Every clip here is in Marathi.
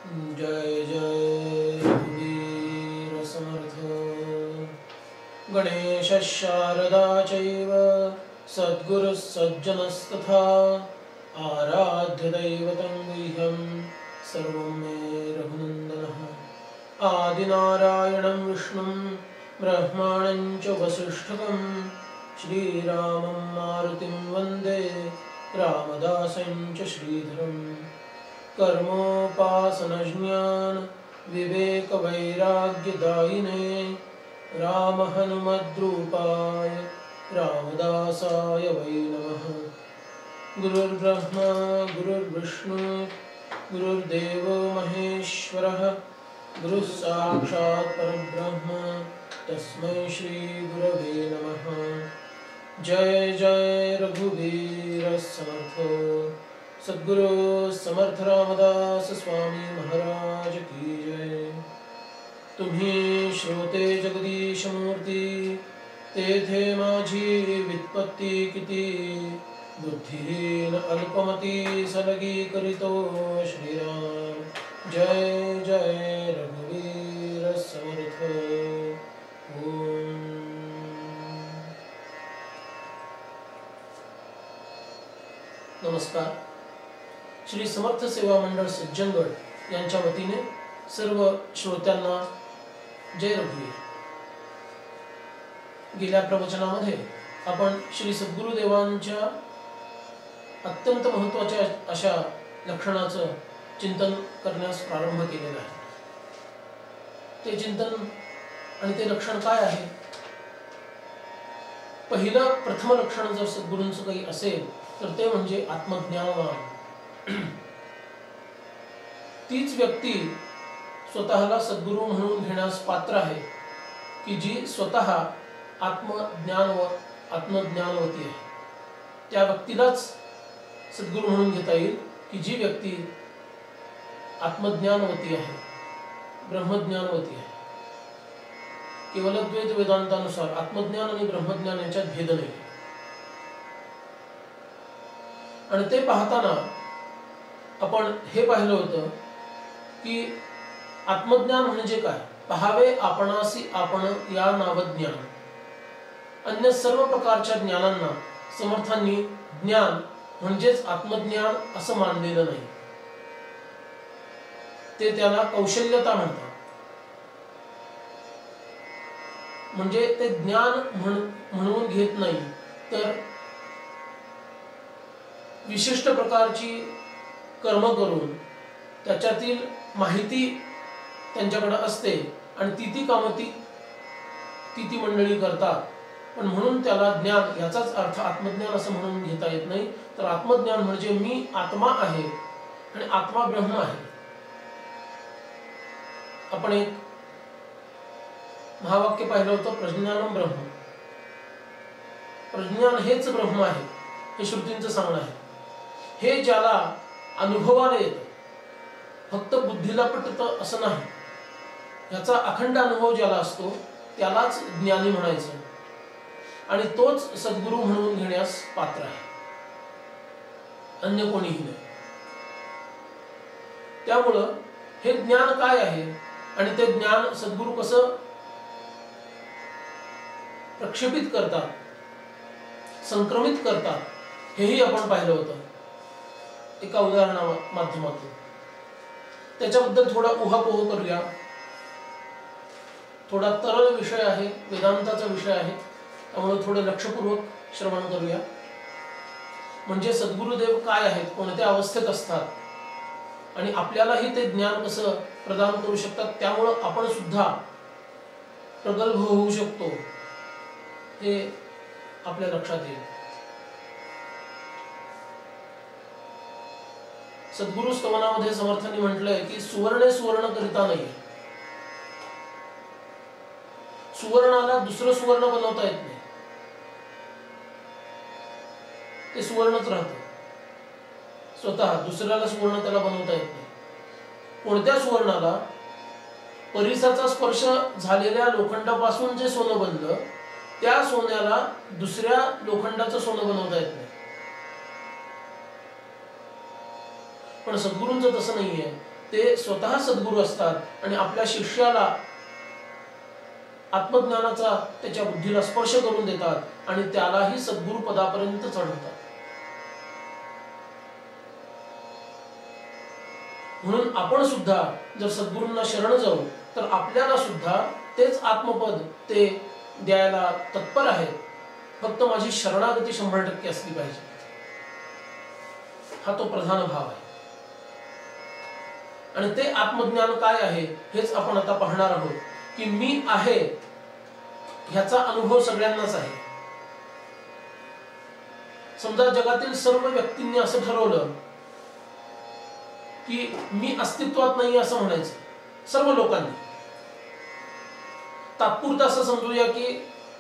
जय जय रघुवीर समर्थ। गणेश शारदा चैव सद्गुरुः सज्जनस्तथा आराध्य दैवतं गुह्यं सर्वं मे रघुनन्दनः। आदिनारायणं विष्णुं ब्रह्माणं च वसिष्ठकं श्रीरामं मारुतिं वन्दे रामदासं च श्रीधरम्। कर्मोपासनज्ञान विवेक वैराग्यदायिने राम हनुमद्रूपाय रामदासाय वै नमः। गुरुर्ब्रह्मा गुरुर्विष्णु गुरुर्देवो महेश्वरः गुरुः साक्षात् परब्रह्म तस्मै श्री गुरवे नमः। जय जय रघुवीर समर्थ। सद्गुरु समर्थ रामदास स्वामी महाराज की जय। तुम्ही श्रोते जगदीश मूर्ती तेथे माझी वित्पत्ती किती बुद्धिहीन अल्पमती सलगी करीतो श्रीराम। जय जय रघुवीर समर्थ। ओम नमस्कार। श्री समर्थ सेवा मंडळ सज्जनगड यांच्या वतीने सर्व श्रोत्यांना जय रघुवीर। गेल्या प्रवचनामध्ये आपण श्री सद्गुरुदेवांच्या अत्यंत महत्त्वाच्या अशा लक्षणाचं चिंतन करण्यास प्रारंभ केलेला आहे। ते चिंतन आणि ते लक्षण काय आहे? पहिलं प्रथम लक्षण जर सद्गुरूंचं काही असेल तर ते म्हणजे आत्मज्ञानवान। तीच व्यक्ती स्वतःला सद्गुरू म्हणून घेण्यास पात्र आहे की जी स्वतः आत्मज्ञानवती आहे। त्या व्यक्तीलाच सद्गुरू म्हणून घेता येईल की जी व्यक्ती आत्मज्ञानवती आहे, ब्रह्मज्ञानवती आहे। केवल द्वैत वेदांतानुसार आत्मज्ञान आणि ब्रह्मज्ञान यांच्यात भेद नाही। आणि ते पाहताना आपण हे पाहिलं होतं की आत्मज्ञान म्हणजे काय? पहावे आपणासी आपण या नावज्ञान। अन्य सर्व प्रकारच्या ज्ञानांना समर्थांनी ज्ञान म्हणजेच आत्मज्ञान असं मानलेलं नाही। ते त्याला कौशल्यता म्हणतात। म्हणजे ते ज्ञान म्हणून घेत नाही तर विशिष्ट प्रकारची कर्म करून त्याच्यातील माहिती त्यांच्याकडे असते आणि ती कामं ती मंडळी करतात। पण म्हणून त्याला ज्ञान याचाच अर्थ आत्मज्ञान असं म्हणून घेता येत नाही। तर आत्मज्ञान म्हणजे मी आत्मा आहे आणि आत्मा ब्रह्म आहे। आपण एक महावाक्य पाहिलं होतं, प्रज्ञानम ब्रह्म। प्रज्ञान हेच ब्रह्म आहे हे श्रुतींचं सांगणं आहे। हे ज्याला अनुभवाला येतं, फक्त बुद्धीला पटतं असं नाही, याचा अखंड अनुभव ज्याला असतो त्यालाच ज्ञानी म्हणायचं आणि तोच सद्गुरू म्हणून घेण्यास पात्र आहे, अन्य कोणीही नाही। त्यामुळं हे ज्ञान काय आहे आणि ते ज्ञान सद्गुरू कसं प्रक्षेपित करतात, संक्रमित करतात, हेही आपण पाहिलं होतं एका उदाहरणा माध्यमातून। त्याच्याबद्दल थोडा उहापोह करूया। थोडा तरल विषय आहे, वेदांताचा विषय आहे, त्यामुळे थोडं लक्षपूर्वक श्रवण करूया। म्हणजे सद्गुरुदेव काय आहेत, कोणत्या अवस्थेत असतात आणि आपल्यालाही ते ज्ञान कसं प्रदान करू शकतात, त्यामुळं आपण सुद्धा प्रगल्भ होऊ शकतो हे आपल्या लक्षात येईल। सद्गुरु स्तवनामध्ये समर्थांनी म्हटलंय की सुवर्णे सुवर्ण करिता नाही। सुवर्णाला दुसरं सुवर्ण बनवता येत नाही, ते सुवर्णच राहतं। स्वतः दुसऱ्याला सुवर्ण त्याला बनवता येत नाही। कोणत्या सुवर्णाला? परिसाचा स्पर्श झालेल्या लोखंडापासून जे सोनं बनलं त्या सोन्याला दुसऱ्या लोखंडाचं सोनं बनवता येत नाही। पण सद्गुरूंचं तसं नाहीये। ते स्वतः सद्गुरू असतात आणि आपल्या शिष्याला आत्मज्ञानाचा त्याच्या बुद्धीला स्पर्श करून देतात आणि त्यालाही सद्गुरू पदापर्यंत चढवतात. म्हणून आपण सुद्धा जर सद्गुरूंना शरण जाऊ तर आपल्याला सुद्धा तेच आत्मपद ते द्यायला तत्पर आहेत. फक्त माझी शरणागती 100% असली पाहिजे. हा तो प्रधान भाव आहे. आणि ते आत्मज्ञान काय आहे हेच आपण आता पाहणार आहोत की मी आहे ह्याचा अनुभव सगळ्यांनाच आहे. समजा जगातील सर्व व्यक्तींनी असं ठरवलं की मी अस्तित्वात नाही असं म्हणायचं, सर्व लोकांनी तात्पुरतं असं समजूया की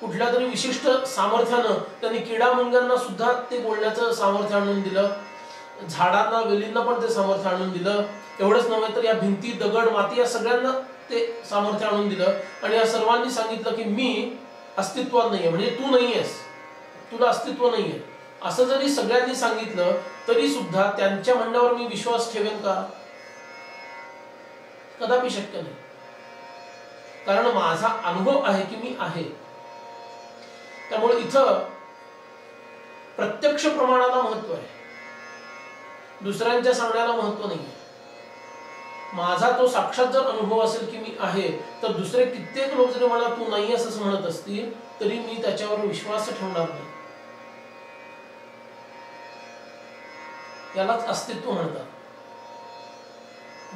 कुठल्या तरी विशिष्ट सामर्थ्यानं त्यांनी किडा मुंग्यांना सुद्धा ते बोलण्याचं सामर्थ्य आणून दिलं, झाडांना वेलींना पण ते सामर्थ्य आणून दिलं. एवढंच नव्हे तर या भिंती दगड माती या सगळ्यांना ते सामर्थ्य आणून दिलं आणि या सर्वांनी सांगितलं की मी अस्तित्वात नाहीये, म्हणजे तू नाहीयेस, तुला अस्तित्व नाहीये असं जरी सगळ्यांनी सांगितलं तरी सुद्धा त्यांच्या म्हणण्यावर मी विश्वास ठेवेन का? कदापि शक्य नाही. कारण माझा अनुभव आहे की मी आहे. त्यामुळे इथं प्रत्यक्ष प्रमाणाला महत्व आहे, दुसऱ्यांच्या सांगण्याला महत्व नाहीये. माझा तो साक्षात जर अनुभव असेल की मी आहे तर दुसरे कित्येक लोक जरी मला तू नाही असं म्हणत असतील तरी मी त्याच्यावर विश्वास ठेवणार नाही. यालाच अस्तित्व म्हणतात.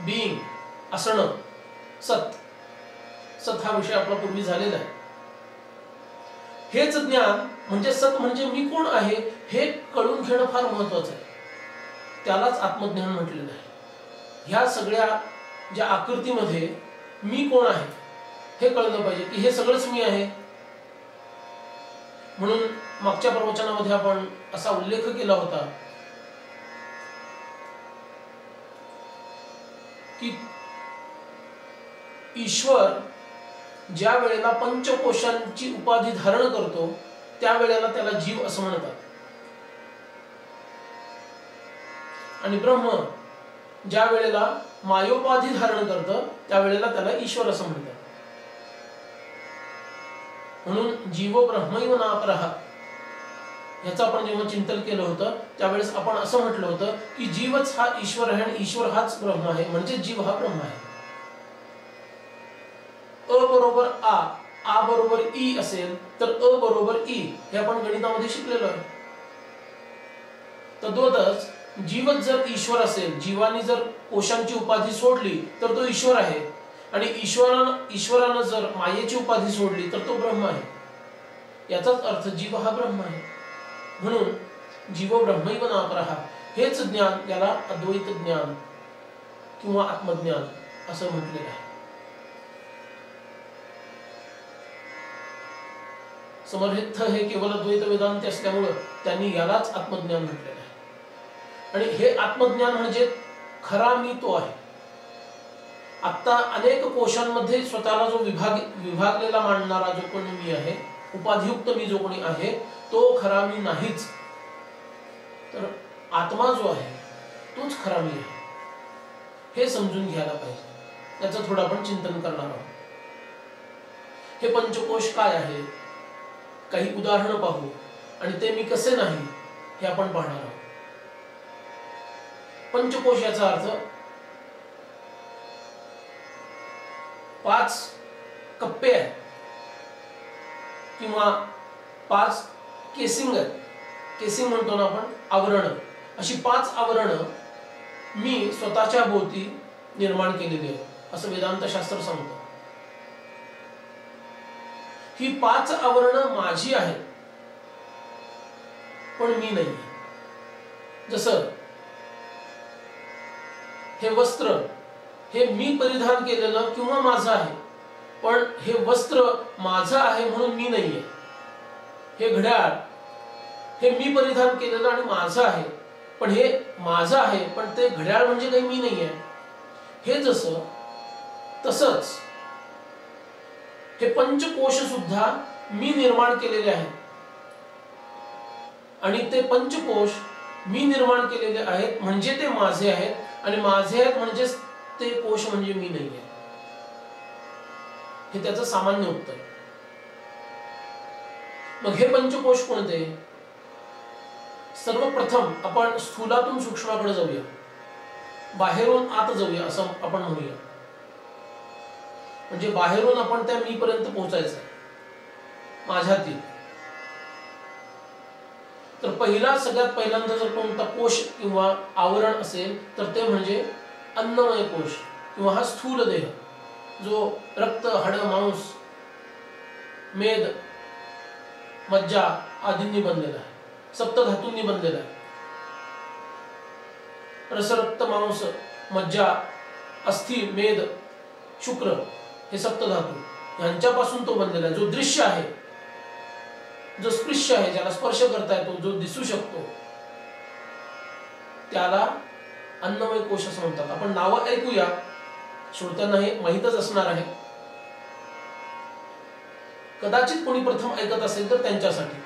बीइंग, असणं, सत. सत हा विषय आपला पूर्वी झालेला आहे. हेच ज्ञान म्हणजे सत म्हणजे मी कोण आहे हे कळून घेणं फार महत्वाचं आहे. त्यालाच आत्मज्ञान म्हटलेलं आहे. ह्या सगळ्या ज्या आकृतीमध्ये मी कोण आहे हे कळलं पाहिजे की हे सगळंच मी आहे. म्हणून मागच्या प्रवचनामध्ये आपण असा उल्लेख केला होता की ईश्वर ज्या वेळेला पंचकोशांची उपाधी धारण करतो त्यावेळेला त्याला जीव असं म्हणतात आणि ब्रह्म ज्या वेळेला मायोपाधी धारण करतं त्यावेळेला त्याला ईश्वर असं म्हणतात. म्हणून जीव ब्रह्मैव नापरः याचं आपण जेव्हा चिंतन केलं होतं त्यावेळेस आपण असं म्हटलं होतं की जीवच हा ईश्वर आहे आणि ईश्वर हाच ब्रह्म आहे, म्हणजे जीव हा ब्रह्म आहे. अ बरोबर आ बरोबर ई असेल तर अ बरोबर ई हे आपण गणितामध्ये शिकलेलो आहे. तद्वतच जीवच जर ईश्वर असेल, जीवानी जर कोशांची उपाधी सोडली तर तो ईश्वर आहे आणि ईश्वरानं जर मायेची उपाधी सोडली तर तो ब्रह्म आहे. याचाच अर्थ जीव हा ब्रह्म आहे. म्हणून जीव ब्रह्मैव नापरः हेच ज्ञान, याला अद्वैत ज्ञान किंवा आत्मज्ञान असं म्हटलेलं आहे. समर्थ हे केवळ अद्वैत वेदांती असल्यामुळं त्यांनी यालाच आत्मज्ञान म्हटलेलं आहे. आणि हे आत्मज्ञान म्हणजे खरा मी तो आहे. आता अनेक कोशांमध्ये स्वतःला जो विभागलेला मानणारा जो कोणी मी आहे, उपाधियुक्त मी जो कोणी आहे तो खरा मी नाहीच. तर आत्मा जो आहे तोच खरा मी आहे हे समजून घ्यायला पाहिजे. याचं थोडं आपण चिंतन करणार आहोत. हे पंचकोश काय आहे, काही उदाहरणं पाहू आणि ते मी कसे नाही हे आपण पाहणार आहोत. पंचकोश याचा अर्थ 5 कप्पे आहेत किंवा 5 केसिंग आहेत. केसिंग म्हणतो ना आपण, आवरण. अशी 5 आवरण मी स्वतःच्या भोवती निर्माण केलेली आहेत असं वेदांत शास्त्र सांगतं. ही 5 आवरण माझी आहेत पण मी नाही. जसं हे वस्त्र हे मी परिधान केलेलं किंवा माझं आहे पण हे वस्त्र माझं आहे म्हणून मी नाहीये. हे घड्याळ हे मी परिधान केलेलं आणि माझं आहे पण हे माझं आहे पण ते घड्याळ म्हणजे काही मी नाहीये. हे जसं तसंच हे पंचकोश सुद्धा मी निर्माण केलेले आहेत आणि ते पंचकोश मी निर्माण केलेले आहेत म्हणजे ते माझे आहेत आणि माझे आहेत म्हणजे ते कोश म्हणजे मी नाही आहे, हे त्याचं सामान्य उत्तर. मग हे पंचकोश कोणते? सर्वप्रथम आपण स्थूलातून सूक्ष्माकडे जाऊया, बाहेरून आत जाऊया असं आपण म्हणूया. म्हणजे बाहेरून आपण त्या मी पर्यंत पोहोचायचं माझ्यातील. तर पहिला सगळ्यात पहिल्यांदा जर कोणता कोश किंवा आवरण असेल तर ते म्हणजे अन्नमय कोश किंवा हा स्थूल देह, जो रक्त, हाड, मांस, मेद, मज्जा आदींनी बनलेला आहे, सप्तधातूंनी बनलेला आहे. रस, रक्त, मांस, मज्जा, अस्थि, मेद, शुक्र हे सप्तधातू यांच्यापासून तो बनलेला आहे. जो दृश्य आहे, जो स्पृश्य आहे, ज्याला स्पर्श करता येतो, जो दिसू शकतो, त्याला अन्नमय कोश असं म्हणतात. आपण नावं ऐकूया, श्रोत्यांना हे माहीतच असणार आहे. कदाचित कोणी प्रथम ऐकत असेल तर त्यांच्यासाठी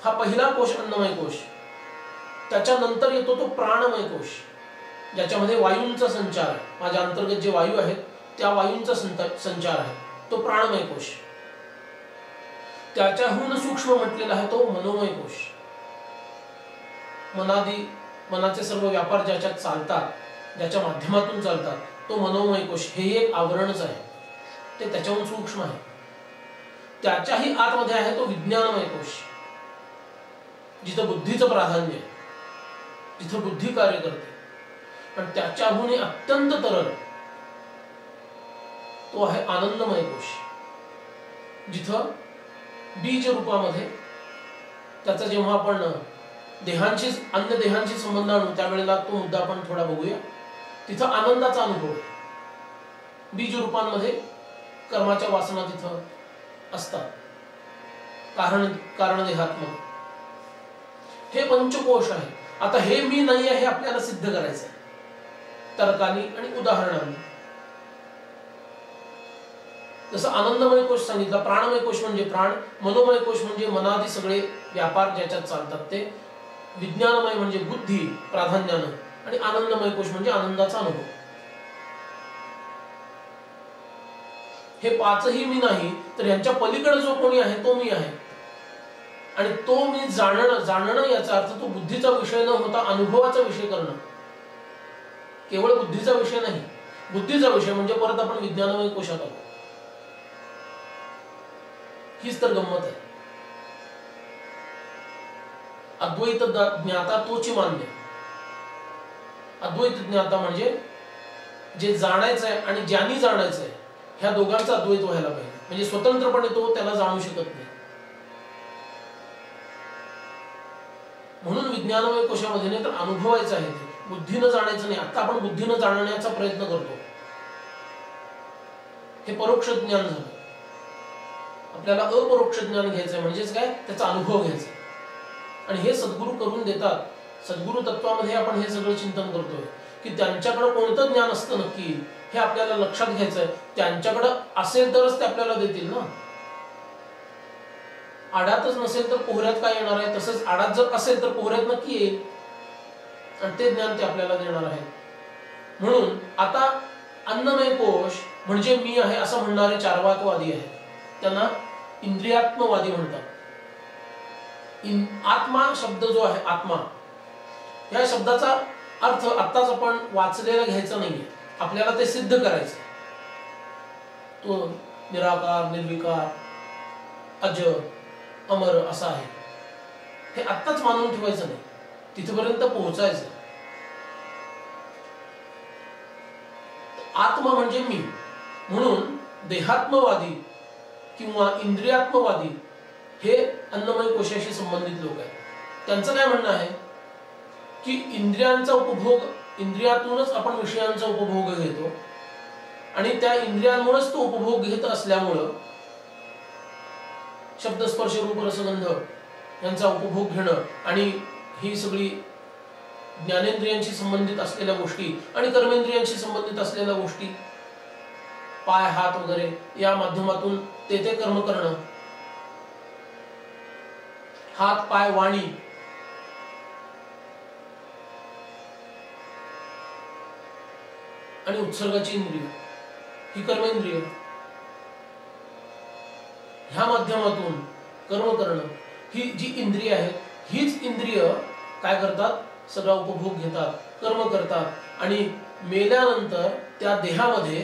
हा पहिला कोश अन्नमय कोश. त्याच्यानंतर येतो तो प्राणमय कोश, ज्याच्यामध्ये वायूंचा संचार आहे. माझ्या अंतर्गत जे वायू आहेत त्या वायूंचा संचार आहे, तो प्राणमय कोश. त्याच्याहून सूक्ष्म म्हटलेला आहे तो मनोमय कोश. मनाचे सर्व व्यापार ज्याच्यात चालतात, ज्याच्या माध्यमातून चालतात, तो मनोमय कोश. हे एक आवरणच आहे, ते त्याच्याहून सूक्ष्म आहे. त्याच्याही आतमध्ये आहे तो विज्ञानमय कोश, जिथं बुद्धीचं प्राधान्य आहे, जिथं बुद्धी कार्य करते. आणि त्याच्याहून अत्यंत तरल तो आहे आनंदमय कोश, जिथं बीज रूपामध्ये त्याचा जेव्हा आपण अन्य देहांशी संबंध आणू त्यावेळेला तो मुद्दा आपण थोडा बघूया. तिथं आनंदाचा अनुभव आहे. बीज रूपांमध्ये कर्माच्या वासना तिथं असतात, कारण देहात्मक. हे पंचकोश आहे. आता हे मी नाही आहे हे आपल्याला सिद्ध करायचं आहे तर्कानी आणि उदाहरणांनी. जसं आनंदमय कोश सांगितला, प्राणमय कोश म्हणजे प्राण, मनोमय कोश म्हणजे मनादी सगळे व्यापार ज्याच्यात चालतात ते, विज्ञानमय म्हणजे बुद्धी प्राधान्यानं, आणि आनंदमय कोश म्हणजे आनंदाचा अनुभव. हे पाचही मी नाही, तर यांच्या पलीकडे जो कोणी आहे तो मी आहे. आणि तो मी जाणणं याचा अर्थ तो बुद्धीचा विषय न होता अनुभवाचा विषय करणं. केवळ बुद्धीचा विषय नाही, बुद्धीचा विषय म्हणजे परत आपण विज्ञानमय कोशात आलो. हीच तर गंमत आहे. अद्वैत ज्ञाता तोची मान्य. अद्वैत ज्ञाता म्हणजे जे जाणायचंय आणि ज्यांनी जाणायचंय ह्या दोघांचा अद्वैत व्हायला पाहिजे. म्हणजे स्वतंत्रपणे तो त्याला जाणू शकत नाही. म्हणून विज्ञानमय कोशामध्ये नाही तर अनुभवायचं आहे, ते बुद्धीनं जाणायचं नाही. आता आपण बुद्धीनं जाणण्याचा प्रयत्न करतो, हे परोक्ष ज्ञान झालं. आपल्याला अपरोक्ष ज्ञान घ्यायचंय, म्हणजेच काय, त्याचा अनुभव घ्यायचा. आणि हे सद्गुरू करून देतात. सद्गुरू तत्वामध्ये आपण हे सगळं चिंतन करतोय की त्यांच्याकडे कोणतं ज्ञान असतं नक्की हे आपल्याला लक्षात घ्यायचंय. त्यांच्याकडे असेल तरच ते आपल्याला देतील ना. आडातच नसेल तर पोहऱ्यात काय येणार आहे? तसंच आडात जर असेल तर पोहऱ्यात नक्की येईल, आणि ते ज्ञान ते आपल्याला देणार आहे. म्हणून आता अन्नमय कोश म्हणजे मी आहे असं म्हणणारे चार्वाकवादी आहेत, त्यांना इंद्रियात्मवादी म्हणतात. आत्मा शब्द जो आहे, आत्मा या शब्दाचा अर्थ आत्ताच आपण वाचलेला घ्यायचा नाहीये, आपल्याला ते सिद्ध करायचं. तो निराकार, निर्विकार, अज, अमर असा आहे, हे आत्ताच मानून ठेवायचं नाही, तिथपर्यंत पोहोचायचं. आत्मा म्हणजे मी. म्हणून देहात्मवादी किंवा इंद्रियात्मवादी हे अन्नमय कोशाशी संबंधित लोक आहेत. त्यांचं काय म्हणणं आहे की इंद्रियांचा उपभोग, इंद्रियातूनच आपण विषयांचा उपभोग घेतो, आणि त्या इंद्रियांमुळेच तो उपभोग घेत असल्यामुळं शब्द, स्पर्श, रूप, रसगंध यांचा उपभोग घेणं आणि ही सगळी ज्ञानेंद्रियांशी संबंधित असलेल्या गोष्टी आणि कर्मेंद्रियांशी संबंधित असलेल्या गोष्टी, पाय, हात वगैरे या माध्यमातून ते कर्म करणं. हात, पाय, वाणी आणि उत्सर्गाची इंद्रिय, ही कर्मेंद्रिय, ह्या माध्यमातून कर्म करणं, ही जी इंद्रिय आहेत, हीच इंद्रिय काय करतात, सगळा उपभोग घेतात, कर्म करतात आणि मेल्यानंतर त्या देहामध्ये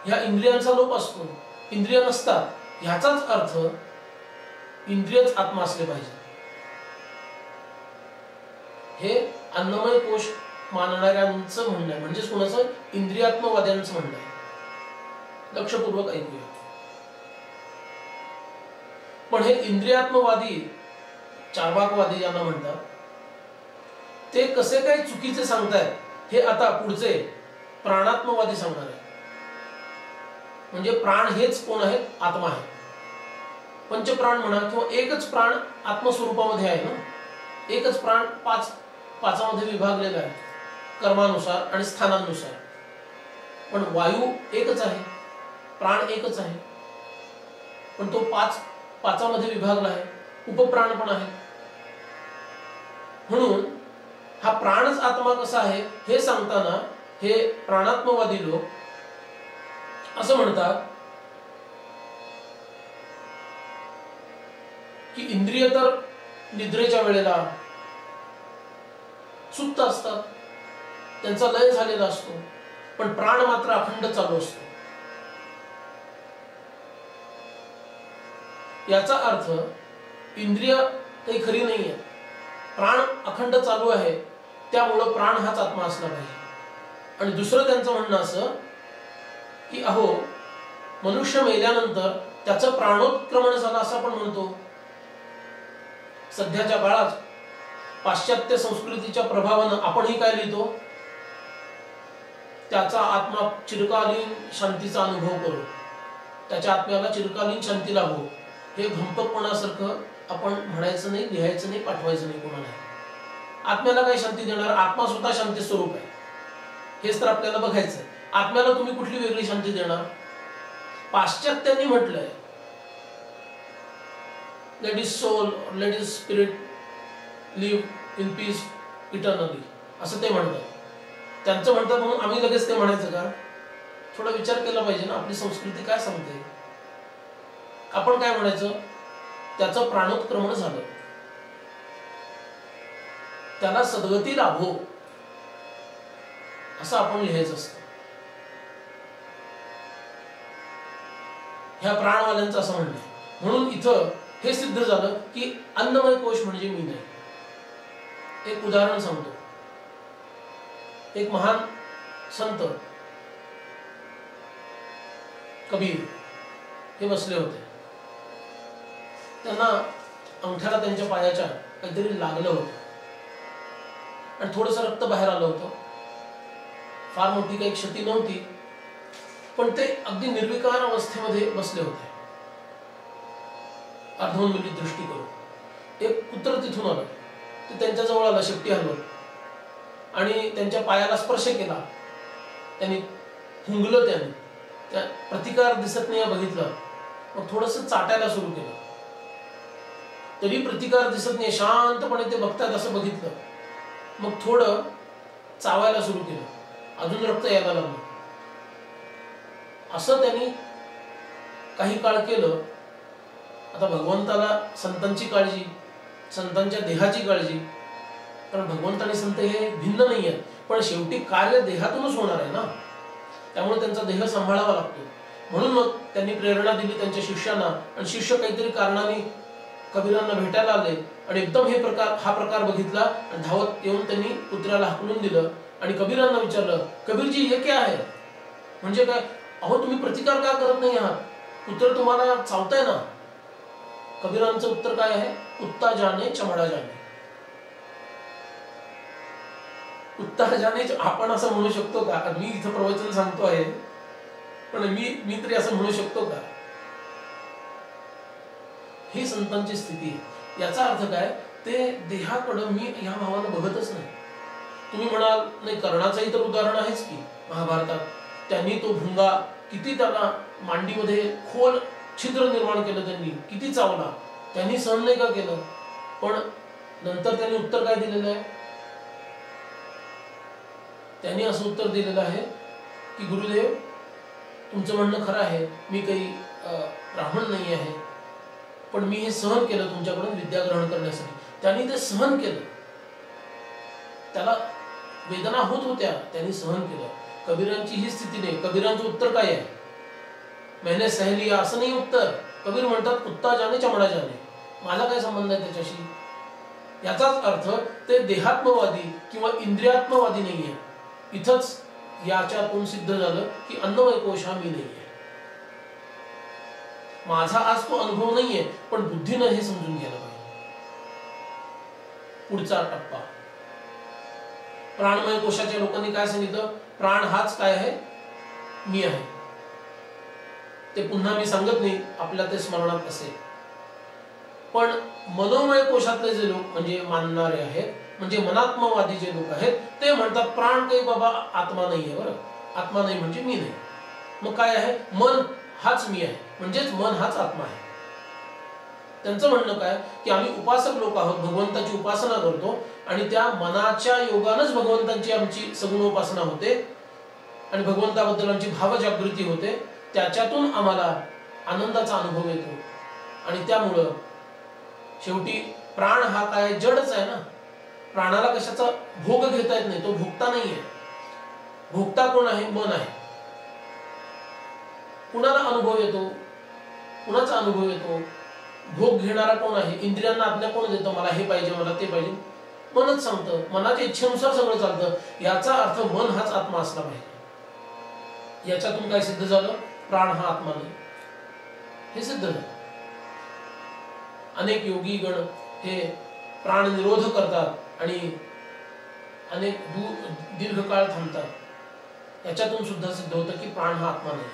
ह्या इंद्रियांचा लोप असतो, इंद्रिय नसतात. ह्याचाच अर्थ इंद्रियच आत्मा असले पाहिजे, हे अन्नमय कोश मानणाऱ्यांचं म्हणणं आहे. म्हणजेच कोणाचं, इंद्रियात्मवाद्यांचं म्हणणं आहे. लक्षपूर्वक ऐकूया. पण हे इंद्रियात्मवादी, चार्वाकवादी ज्यांना म्हणतात, ते कसे काय चुकीचे सांगतायत हे आता पुढचे प्राणात्मवादी सांगणार आहे. म्हणजे प्राण हेच कोण आहेत, आत्मा आहे. पंचप्राण म्हणा किंवा एकच प्राण आत्मस्वरूपामध्ये आहे ना, एकच प्राण पाचामध्ये विभागलेला आहे कर्मानुसार आणि स्थानानुसार. पण वायू एकच आहे, प्राण एकच आहे, पण तो पाचामध्ये विभागला आहे, उपप्राण पण आहे. म्हणून हा प्राणच आत्मा कसा आहे हे सांगताना हे प्राणात्मवादी लोक असं म्हणतात की इंद्रिय तर निद्रेच्या वेळेला सुप्त असतात, त्यांचा लय झालेला असतो, पण प्राण मात्र अखंड चालू असतो. याचा अर्थ इंद्रिय काही खरी नाही आहे, प्राण अखंड चालू आहे, त्यामुळं प्राण हाच आत्मा असला पाहिजे. आणि दुसरं त्यांचं म्हणणं असं की अहो, मनुष्य मेल्यानंतर त्याचं प्राणोत्क्रमण झालं असं आपण म्हणतो. सध्याच्या काळात पाश्चात्य संस्कृतीच्या प्रभावानं आपणही काय लिहितो, त्याचा आत्मा चिरकालीन शांतीचा अनुभव करो, त्याच्या आत्म्याला चिरकालीन शांती लाभो, हे भंपकपणासारखं आपण म्हणायचं नाही, लिहायचं नाही, पाठवायचं नाही कोणाला. आत्म्याला काय शांती देणार, आत्मा स्वतः शांती स्वरूप आहे, हेच तर आपल्याला बघायचं आहे. आत्म्याला तुम्ही कुठली वेगळी शांती देणार. पाश्चात्यांनी म्हटलंय let his soul, let his spirit live in peace eternally, असं ते म्हणतात. त्यांचं म्हणतात म्हणून आम्ही लगेच ते म्हणायचं का. थोडा विचार केला पाहिजे ना, आपली संस्कृती काय सांगते. आपण काय म्हणायचं, त्याचं प्राणोत्क्रमण झालं, त्याला सद्गती लाभो, असं आपण लिहायचं असतं. ह्या प्राणवाल्यांचं असं म्हणणं आहे. म्हणून इथं हे सिद्ध झालं की अन्नमय कोश म्हणजे मी नाही. एक उदाहरण सांगतो. एक महान संत कबीर हे बसले होते. त्यांना अंगठ्याला त्यांच्या पायाच्या काहीतरी लागलं होतं आणि थोडंसं रक्त बाहेर आलं होतं. फार मोठी काही क्षती नव्हती, पण ते अगदी निर्विकार अवस्थेमध्ये बसले होते, अर्धोन्मिलित दृष्टी करून. एक कुत्र तिथून आलं, ते त्यांच्या जवळ आला शेपटी हलवत आणि त्यांच्या पायाला स्पर्श केला. त्यांनी हुंगलं, त्याने त्या प्रतिकार दिसत नाही बघितलं, मग थोडंसं चाटायला सुरू केलं. तरी प्रतिकार दिसत नाही, शांतपणे ते बघतात असं बघितलं. मग थोडं चावायला सुरू केलं, अजून रक्त यायला लागलं. असं त्यांनी काही काळ केलं. आता भगवंताला संतांची काळजी, संतांच्या देहाची काळजी, कारण भगवंत आणि संत हे भिन्न नाही आहेत, पण शेवटी कार्य देहातूनच होणार आहे ना, त्यामुळे त्यांचा देह सांभाळावा लागतो. म्हणून मग त्यांनी प्रेरणा दिली त्यांच्या शिष्यांना, आणि शिष्य काहीतरी कारणाने कबीरांना भेटायला आले आणि एकदम हा प्रकार बघितला आणि धावत येऊन त्यांनी कुत्र्याला हाकलून दिलं आणि कबीरांना विचारलं, कबीरजी हे काय आहे. म्हणजे काय, अहो तुम्ही प्रतिकार का करत नाही आहात, कुत्र तुम्हाला चावताय ना. कबीरांचं उत्तर काय आहे, कुत्ता जाने चमडा जाने. कुत्ता जाने, आपण असं म्हणू शकतो का. मी इथं प्रवचन सांगतो आहे, पण मी तरी असं म्हणू शकतो का. ही संतांची स्थिती आहे. याचा अर्थ काय, ते देहाकडं मी या भावानं बघतच नाही. तुम्ही म्हणाल नाही, कर्णाचंही तर उदाहरण आहेच की महाभारतात. त्यांनी तो भुंगा किती, त्याला मांडीमध्ये खोल छिद्र निर्माण केलं, त्यांनी किती चावला, त्यांनी सहन नाही का केलं. पण नंतर त्यांनी उत्तर काय दिलेलं आहे, त्यांनी असं उत्तर दिलेलं आहे की गुरुदेव, तुमचं म्हणणं खरं आहे, मी काही ब्राह्मण नाही आहे, पण मी हे सहन केलं तुमच्याकडून विद्या ग्रहण करण्यासाठी. त्यांनी ते सहन केलं, त्याला वेदना होत होत्या, त्यांनी सहन केलं. कबीरांची ही स्थिती नाही. कबीरांचं उत्तर काय आहे? मैंने सह लिया असं नाही उत्तर. कबीर म्हणतात कुत्ता जाणे चमडा जाणे, माझा काय संबंध आहे त्याच्याशी. याचाच अर्थ ते देहात्मवादी किंवा इंद्रियात्मवादी नाहीये. इथंच याच्यातून सिद्ध झालं की अन्नमय कोश हा मी नाहीये. माझा आज तो अनुभव नाहीये, पण बुद्धीनं हे समजून घ्यायला पाहिजे. पुढचा टप्पा, प्राणमय कोशाच्या लोकांनी काय सांगितलं? प्राण हाच काय आहे? मी आहे. ते पुन्हा मी सांगत नाही, आपल्या ते स्मरणात असेल. पण मनोमय कोशातले जे लोक म्हणजे मानणारे आहेत, म्हणजे मनात्मवादी जे लोक आहेत, ते म्हणतात प्राण काही बाबा आत्मा नाहीये. बरं, आत्मा नाही म्हणजे मी नाही. मग काय आहे? मन हाच मी आहे, म्हणजेच मन हाच आत्मा आहे. त्यांचं म्हणणं काय की आम्ही उपासक लोक आहोत, भगवंताची उपासना करतो आणि त्या मनाच्या योगानंच भगवंताची आमची सगुण उपासना होते आणि भगवंताबद्दल आमची भावजागृती होते. त्याच्यातून आम्हाला आनंदाचा अनुभव येतो आणि त्यामुळं शेवटी प्राण हा काय जडच आहे ना. प्राणाला कशाचा भोग घेता येत नाही, तो भोगता नाहीये. भोगता कोण आहे? मन आहे. कुणाला अनुभव येतो? कुणाचा अनुभव येतो? भोग घेणारा कोण आहे? इंद्रियांना आज्ञा कोण देतो? मला हे पाहिजे, मला ते पाहिजे. मनच सांगतं, मनाच्या इच्छेनुसार सगळं चालतं. याचा अर्थ मन हाच आत्मा असला पाहिजे. याच्यातून काय सिद्ध झालं? प्राण हा आत्मा नाही, हे सिद्ध झालं. अनेक योगी गण हे प्राण निरोध करतात आणि अनेक दीर्घकाळ थांबतात. याच्यातून सुद्धा सिद्ध होतं की प्राण हा आत्मा नाही.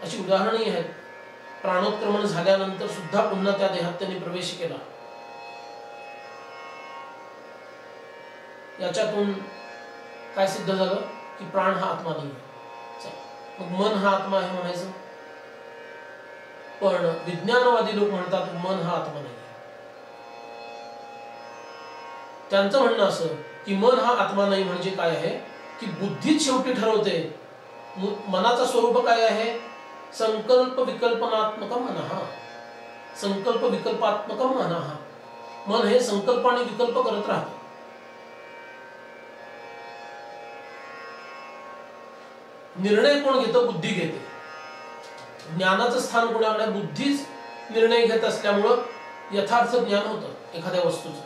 अशी उदाहरणही आहेत. प्राणोत्क्रमण झाल्यानंतर सुद्धा पुन्हा त्या देहात त्यांनी प्रवेश केला. याच्यातून काय सिद्ध झालं की प्राण हा आत्मा नाही. मग मन हा आत्मा आहे म्हणायचं. पण विज्ञानवादी लोक म्हणतात मन हा आत्मा नाही. त्यांचं म्हणणं असं की मन हा आत्मा नाही म्हणजे काय आहे की बुद्धीच शेवटी ठरवते. मनाचा स्वरूप काय आहे? संकल्प विकल्पनात्मक मनः. संकल्प विकल्पात्मक मनः. मन हे संकल्प आणि विकल्प करत राहतं. निर्णय कोण घेतं? बुद्धी घेते. ज्ञानाचं स्थान कोणाकडे? बुद्धीच निर्णय घेत असल्यामुळं यथार्थ ज्ञान होतं एखाद्या वस्तूचं.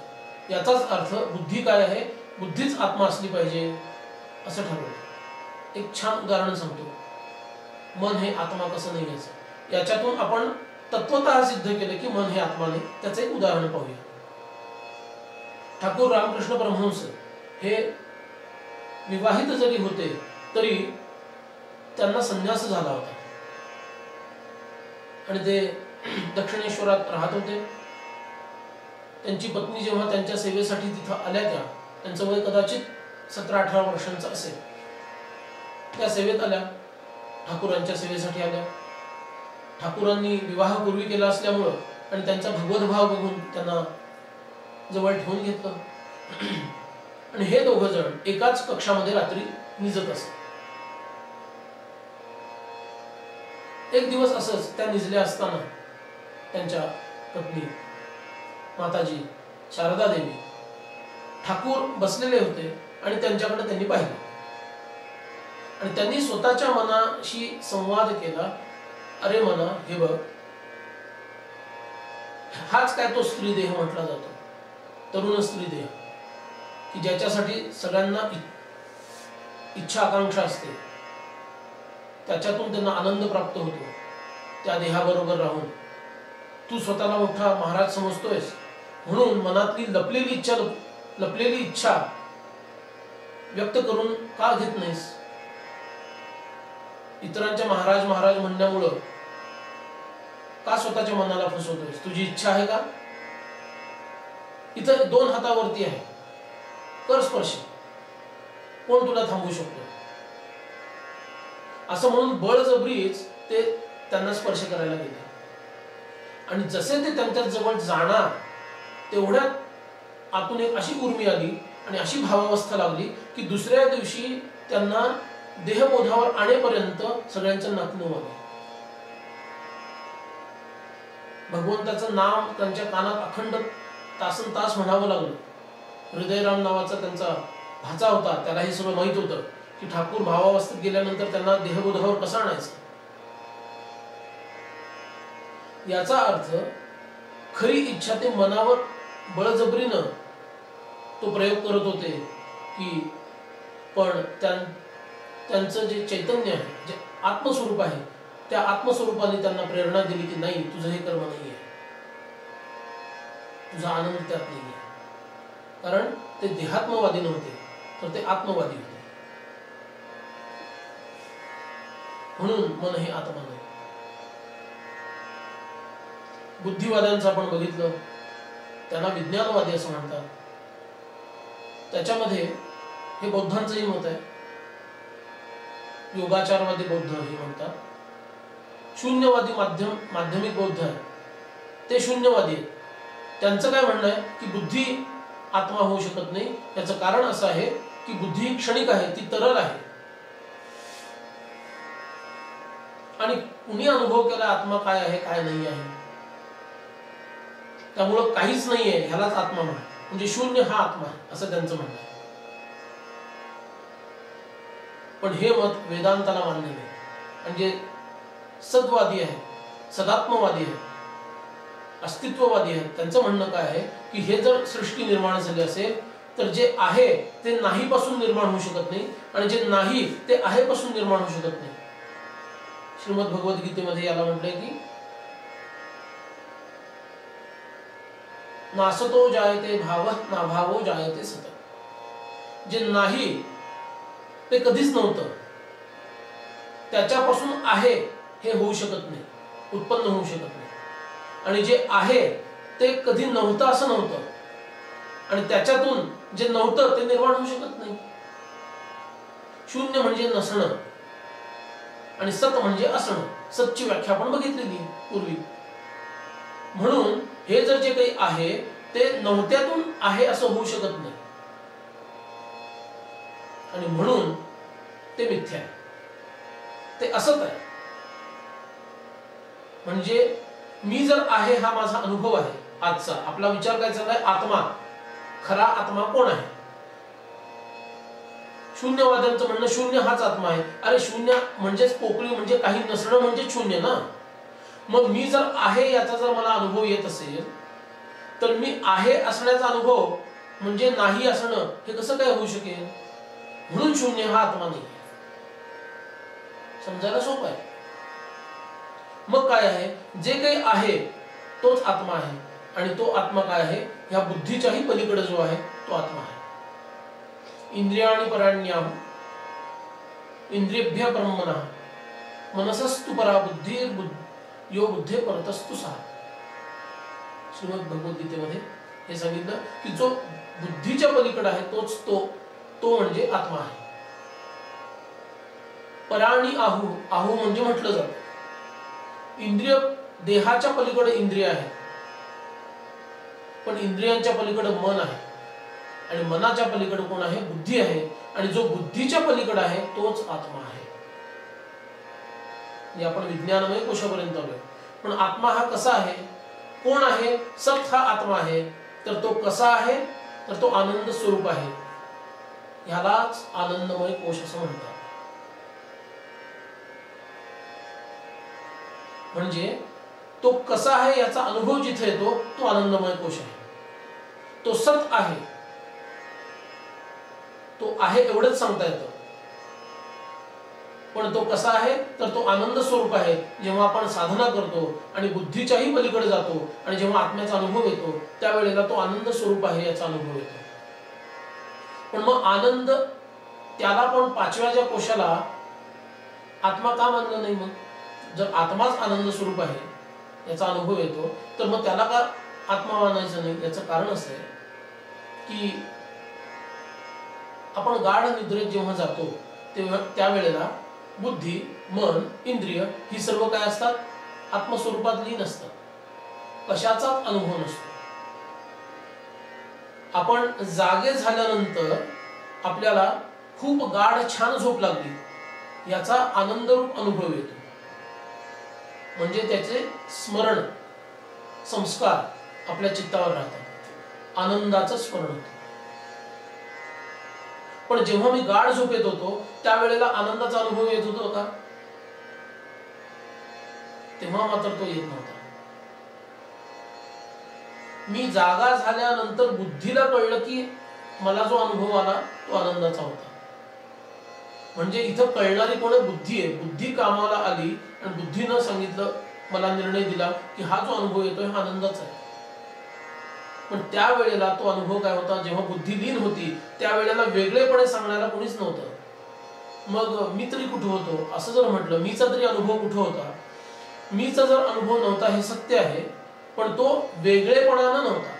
याचाच अर्थ बुद्धी काय आहे? बुद्धीच आत्मा असली पाहिजे असं ठरवलं. एक छान उदाहरण सांगतो. मन हे आत्मा कसं नाही घ्यायचं. याच्यातून आपण तत्वतः सिद्ध केलं की मन हे आत्मा नाही. त्याचं एक उदाहरण पाहूया. ठाकूर रामकृष्ण परमहंस हे विवाहित जरी होते तरी त्यांना संन्यास झाला होता आणि ते दक्षिणेश्वरात राहत होते. त्यांची पत्नी जेव्हा त्यांच्या सेवेसाठी तिथं आल्या, त्यांचं वय कदाचित 17-18 वर्षांचं असेल. त्या सेवेत आल्या, ठाकूरांच्या सेवेसाठी आल्या. ठाकूरांनी विवाहपूर्वी केला असल्यामुळं आणि त्यांचा भगवत भाव बघून त्यांना जवळ ठेवून घेतलं आणि हे दोघं जण एकाच कक्षामध्ये रात्री निजत असत. एक दिवस असंच त्या निजल्या असताना त्यांच्या पत्नी माताजी शारदा देवी ठाकूर बसलेले होते आणि त्यांच्याकडे त्यांनी पाहिलं आणि त्यांनी स्वतःच्या मनाशी संवाद केला. अरे मना, हे बघ, हाच काय तो स्त्री देह म्हटला जातो, तरुण स्त्री देह, की ज्याच्यासाठी सगळ्यांना इच्छा आकांक्षा असते, त्याच्यातून त्यांना आनंद प्राप्त होतो त्या देहाबरोबर राहून. तू स्वतःला मोठा महाराज समजतोयस म्हणून मनातली लपलेली इच्छा व्यक्त करून का घेत नाहीस? इतरांच्या महाराज महाराज म्हणण्यामुळं का स्वतःच्या मनाला फसवतोयस? तुझी इच्छा आहे का? इथं 2 हातावरती आहे, कर स्पर्श, कोण तुला थांबवू शकतो? असं म्हणून बळजबरीच ते त्यांना स्पर्श करायला गेले आणि जसे ते त्यांच्या जवळ जाणार तेवढ्यात आतून एक अशी उर्मी आली आणि अशी भावावस्था लागली की दुसऱ्या दिवशी त्यांना देहबोधावर आणेपर्यंत सगळ्यांचं नाचणं व्हावं. भगवंताचं नाम त्यांच्या कानात अखंड तासन तास म्हणावं लागलं. हृदयराम नावाचा त्यांचा भाचा होता, त्याला हे सगळं माहित होतं की ठाकूर भावावस्थेत गेल्यानंतर त्यांना देहबोधावर कसं आणायचं. याचा अर्थ खरी इच्छा ते मनावर बळजबरीनं तो प्रयोग करत होते की पण त्यांचं जे चैतन्य आहे, जे आत्मस्वरूप आहे, त्या आत्मस्वरूपाने त्यांना प्रेरणा दिली की नाही, तुझं हे कर्म नाही आहे, तुझा आनंद त्यात नाही आहे. कारण ते देहात्मवादी नव्हते, तर ते आत्मवादी होते. म्हणून मन हे आत्मा नाही. बुद्धिवाद्यांचं आपण बघितलं, त्यांना विज्ञानवादी असं म्हणतात. त्याच्यामध्ये हे बौद्धांचंही मत आहे. योगाचारवादी बौद्ध हे म्हणतात. शून्यवादी माध्यमिक बौद्ध आहे, ते शून्यवादी आहेत. त्यांचं काय म्हणणं आहे की बुद्धी आत्मा होऊ शकत नाही. याचं कारण असं आहे की बुद्धी ही क्षणिक आहे, ती तरल आहे. आणि कुणी अनुभव केला आत्मा काय आहे काय नाही आहे, त्यामुळं काहीच नाहीये ह्यालाच आत्मा म्हणा, म्हणजे शून्य हा आत्मा आहे असं त्यांचं म्हणणं आहे. पण हे मत वेदांताला मान्य नाही. म्हणजे सद्वादी आहे, सदात्मवादी आहे, अस्तित्ववादी आहे. त्यांचं म्हणणं काय आहे की हे जर सृष्टी निर्माण झाली असेल तर जे आहे ते नाही पासून निर्माण होऊ शकत नाही, आणि जे नाही ते आहे पासून निर्माण होऊ शकत नाही. श्रीमद भगवद्गीतेमध्ये याला म्हटलंय की नासतो जायते भाव ना भावो जायते सत. जे नाही ते कधीच नव्हतं, त्याच्यापासून आहे हे होऊ शकत नाही, उत्पन्न होऊ शकत नाही. आणि जे आहे ते कधी नव्हतं असं नव्हतं, आणि त्याच्यातून जे नव्हतं ते निर्माण होऊ शकत नाही. शून्य म्हणजे नसणं आणि सत म्हणजे असणं. सतची व्याख्या आपण बघितलेली पूर्वी. म्हणून हे जर जे काही आहे ते नव्हत्यातून आहे असं होऊ शकत नाही, आणि म्हणून ते मिथ्या आहे, ते असत आहे. म्हणजे मी जर आहे हा माझा अनुभव आहे आजचा. आपला विचार काय चाललाय, आत्मा, खरा आत्मा कोण आहे. शून्यवाद्यांचं म्हणणं शून्य हाच आत्मा आहे. अरे शून्य म्हणजेच पोकळी, म्हणजे काही नसणं म्हणजे शून्य ना. मग मी जर आहे याचा जर मला अनुभव येत असेल तर मी आहे असण्याचा अनुभव म्हणजे नाही असणं हे कसं काय होऊ शकेल. म्हणून शून्य हा आत्मा नाही. समजायला सोपं आहे. मग काय आहे, जे काही आहे तोच आत्मा आहे, आणि तो आत्मा काय आहे, ह्या बुद्धीच्याही पलीकडे जो आहे तो आत्मा आहे. इंद्रियाणि पराण्याहु इंद्रियभ्य ब्रह्मणः मनसस्तु परा बुद्धिर् यो बुद्धे परतस्तु सा. श्रीमद भगवद्गीतेमध्ये हे सांगितलं की जो बुद्धीच्या पलीकडे आहे तोच तो म्हणजे आत्मा आहे. पराणी आहु, आहु म्हणजे म्हटलं जातं इंद्रिय. देहाच्या पलीकडे इंद्रिय आहे, पण इंद्रियांच्या पलीकडे मन आहे, आणि मनाच्या पलीकडे कोण आहे, बुद्धी आहे. आणि जो बुद्धीच्या पलीकडे आहे तोच आत्मा आहे. आपण विज्ञानमय कोशापर्यंत आलोय. पण आत्मा हा कसा आहे, कोण आहे. सत हा आत्मा आहे. तर तो कसा आहे, तर तो आनंद स्वरूप आहे. ह्यालाच आनंदमय कोश असं म्हणतात. म्हणजे तो कसा आहे याचा अनुभव जिथे येतो तो आनंदमय कोश आहे. तो सत आहे, तो आहे एवढंच सांगता येतं. पण तो कसा आहे, तर तो आनंद स्वरूप आहे. जेव्हा आपण साधना करतो आणि बुद्धीच्याही पलीकडे जातो आणि जेव्हा आत्म्याचा अनुभव येतो त्यावेळेला तो आनंद स्वरूप आहे याचा अनुभव येतो. पण मग आनंद, त्याला पण पाचव्या ज्या कोशाला आत्मा का मानलं नाही. मग जर आत्माच आनंद स्वरूप आहे याचा अनुभव येतो तर मग त्याला का आत्मा मानायचं नाही. याचं कारण असं आहे की आपण गाढ निद्रेत जेव्हा जातो तेव्हा त्यावेळेला बुद्धी, मन, इंद्रिय ही सर्व काय असतात, आत्मस्वरूपात लीन असतात. कशाचाच अनुभव नसतो. आपण जागे झाल्यानंतर आपल्याला खूप गाढ छान झोप लागली याचा आनंदरूप अनुभव येतो, म्हणजे त्याचे स्मरण संस्कार आपल्या चित्तावर राहतात, आनंदाचं स्मरण होतं. पण जेव्हा मी गाढ झोपेत होतो त्यावेळेला आनंदाचा अनुभव येत होतो का? तेव्हा मात्र तो येत नव्हता. मी जागा झाल्यानंतर बुद्धीला कळलं की मला जो अनुभव आला तो आनंदाचा होता. म्हणजे इथं कळणारी कोण बुद्धी आहे. बुद्धी कामाला आली आणि बुद्धीनं सांगितलं, मला निर्णय दिला की हा जो अनुभव येतोय हा आनंदाचा आहे. पण त्यावेळेला तो अनुभव काय होता, जेव्हा बुद्धी लीन होती त्यावेळेला वेगळेपणे सांगण्याला कोणीच नव्हतं. मग मी तरी कुठं होतो असं जर म्हटलं, मीचा तरी अनुभव कुठं होता? मीचा जर अनुभव नव्हता हे सत्य आहे, पण तो वेगळेपणानं नव्हता.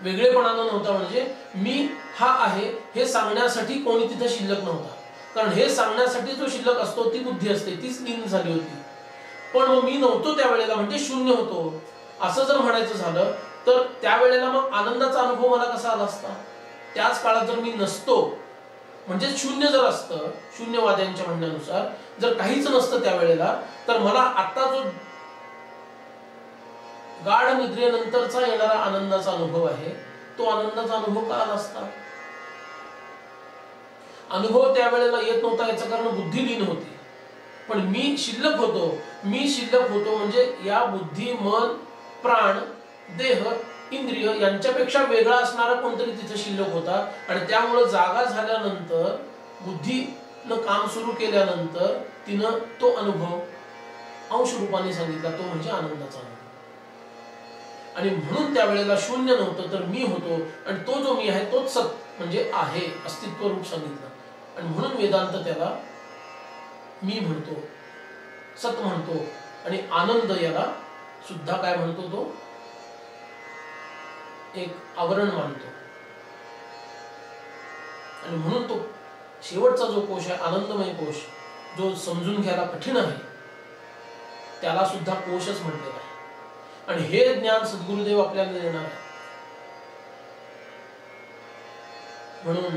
वेगळेपणानं नव्हता म्हणजे मी हा आहे हे सांगण्यासाठी कोणी तिथे शिल्लक नव्हता. कारण हे सांगण्यासाठी जो शिल्लक असतो ती बुद्धी असते, तीच लीन झाली होती. पण मग मी नव्हतो त्यावेळेला म्हणजे शून्य होतो असं जर म्हणायचं झालं तर त्यावेळेला मग आनंदाचा अनुभव मला कसा आला असता? त्याच काळात जर मी नसतो म्हणजे शून्य जर असतं, शून्यवाद्यांच्या म्हणण्यानुसार जर काहीच नसतं त्यावेळेला, तर मला आता जो गाढ निद्रेनंतरचा येणारा आनंदाचा अनुभव आहे तो आनंदाचा अनुभव का आला असता? अनुभव त्यावेळेला येत नव्हता याचं कारण बुद्धी लीन होती. पण मी शिल्लक होतो. मी शिल्लक होतो म्हणजे या बुद्धी, मन, प्राण, देह, इंद्रिय यांच्यापेक्षा वेगळा असणारा कोणतरी तिथे शिल्लक होता. आणि त्यामुळे जागा झाल्यानंतर बुद्धीनं काम सुरू केल्यानंतर तिनं तो अनुभव अंश रूपाने सांगितला, तो म्हणजे आनंदाचा अनुभव. आणि म्हणून त्यावेळेला शून्य नव्हतं तर मी होतो. आणि तो जो मी आहे तोच सत म्हणजे आहे, अस्तित्व रूप सांगितलं. आणि म्हणून वेदांत त्याला मी म्हणतो, सत म्हणतो. आणि आनंद याला सुद्धा काय म्हणतो, तो एक आवरण मानतो. आणि म्हणून तो शेवटचा जो कोश आहे आनंदमय कोश, जो समजून घ्यायला कठीण आहे, त्याला सुद्धा कोशच म्हटलेला आहे. आणि हे ज्ञान सद्गुरुदेव आपल्याला देणार आहे. म्हणून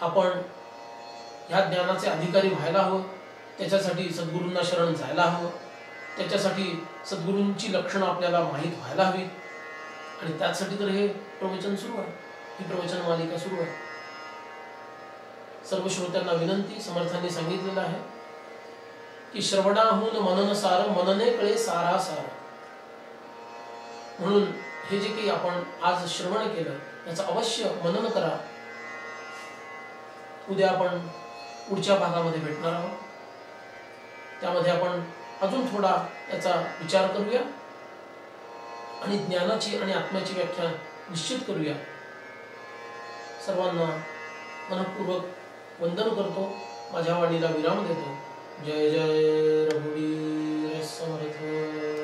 आपण ह्या ज्ञानाचे अधिकारी व्हायला हवं. त्याच्यासाठी सद्गुरूंना शरण जायला हवं. त्याच्यासाठी सद्गुरूंची लक्षणं आपल्याला माहीत व्हायला हवी. आणि त्यासाठी तर हे प्रवचन सुरू आहे, ही प्रवचन मालिका सुरू आहे. सर्व श्रोत्यांना विनंती, समर्थांनी सांगितलेलं आहे की श्रवणाहून मनन सार, मनने कळे सारा सार. म्हणून हे जे काही आपण आज श्रवण केलं याचं अवश्य मनन करा. उद्या आपण पुढच्या भागामध्ये भेटणार आहोत. त्यामध्ये आपण अजून थोडा याचा विचार करूया आणि ज्ञानाची आणि आत्म्याची व्याख्या निश्चित करूया. सर्वांना मनपूर्वक वंदन करतो. माझ्या वाणीला विराम देतो. जय जय रघुवीर समर्थ.